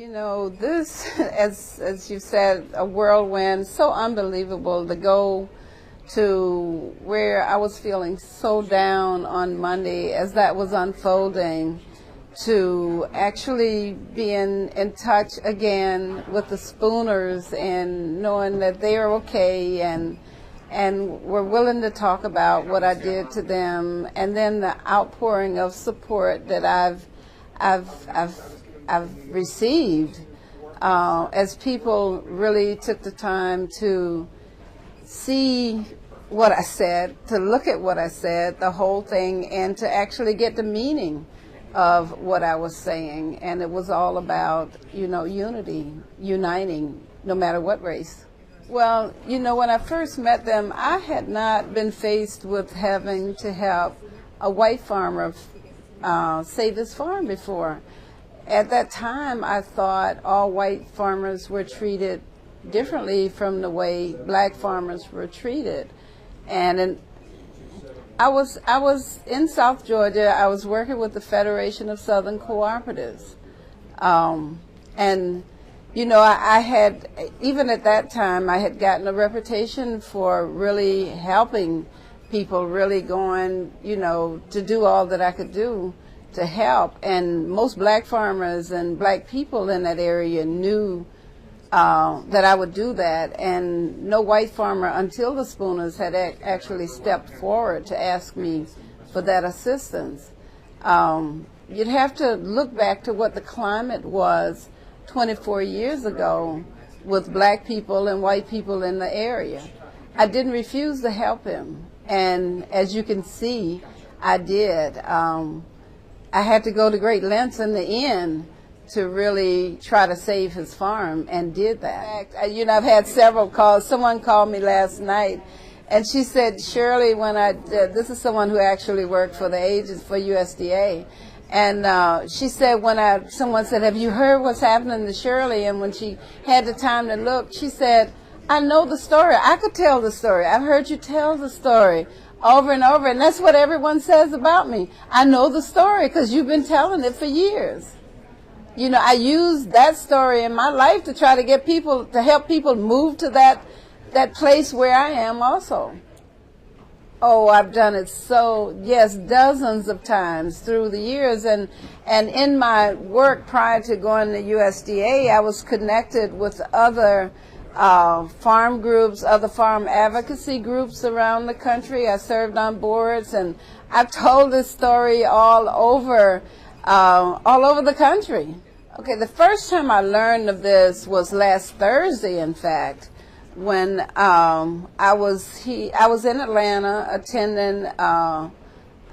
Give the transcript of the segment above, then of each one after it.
You know, this, as you said, a whirlwind, so unbelievable to go to where I was feeling so down on Monday as that was unfolding, to actually being in touch again with the Spooners and knowing that they are okay and were willing to talk about what I did to them, and then the outpouring of support that I've received as people really took the time to see what I said, to look at what I said, the whole thing, and to actually get the meaning of what I was saying. And it was all about, you know, unity, uniting, no matter what race. Well, you know, when I first met them, I had not been faced with having to help a white farmer save his farm before. At that time, I thought all white farmers were treated differently from the way black farmers were treated. And I was in South Georgia. I was working with the Federation of Southern Cooperatives. And, you know, I had, even at that time, I had gotten a reputation for really helping people, really going, you know, to do all that I could do to help. And most black farmers and black people in that area knew that I would do that, and no white farmer until the Spooners had actually stepped forward to ask me for that assistance. You'd have to look back to what the climate was 24 years ago with black people and white people in the area. I didn't refuse to help him, and as you can see, I did. I had to go to great lengths in the end to really try to save his farm, and did that. You know, I've had several calls. Someone called me last night, and she said, Shirley, when this is someone who actually worked for the agents for USDA, and she said someone said, have you heard what's happening to Shirley? And when she had the time to look, she said, I know the story. I could tell the story. I've heard you tell the story over and over, and that's what everyone says about me. I know the story because you've been telling it for years. You know, I used that story in my life to try to get people, to help people move to that place where I am also. Oh, I've done it so, yes, dozens of times through the years. And in my work prior to going to USDA, I was connected with other farm groups, other farm advocacy groups around the country. I served on boards, and I've told this story all over the country. Okay, the first time I learned of this was last Thursday, in fact, when I was in Atlanta attending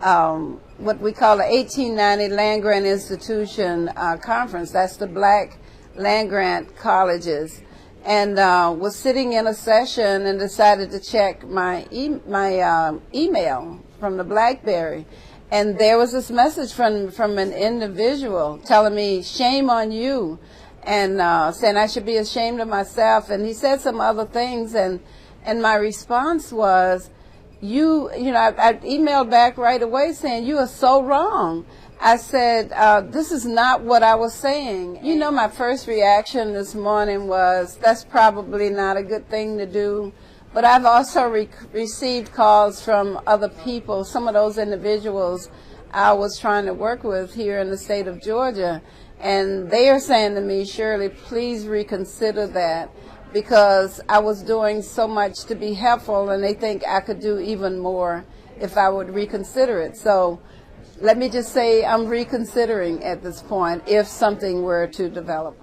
what we call the 1890 Land Grant Institution conference. That's the black land grant colleges. And was sitting in a session and decided to check my email from the BlackBerry. And there was this message from an individual telling me, shame on you, and saying I should be ashamed of myself. And he said some other things, and my response was, you know, I emailed back right away saying, you are so wrong. I said, this is not what I was saying. You know, my first reaction this morning was, that's probably not a good thing to do. But I've also received calls from other people, some of those individuals I was trying to work with here in the state of Georgia. And they are saying to me, Shirley, please reconsider that, because I was doing so much to be helpful, and they think I could do even more if I would reconsider it. So let me just say I'm reconsidering at this point if something were to develop.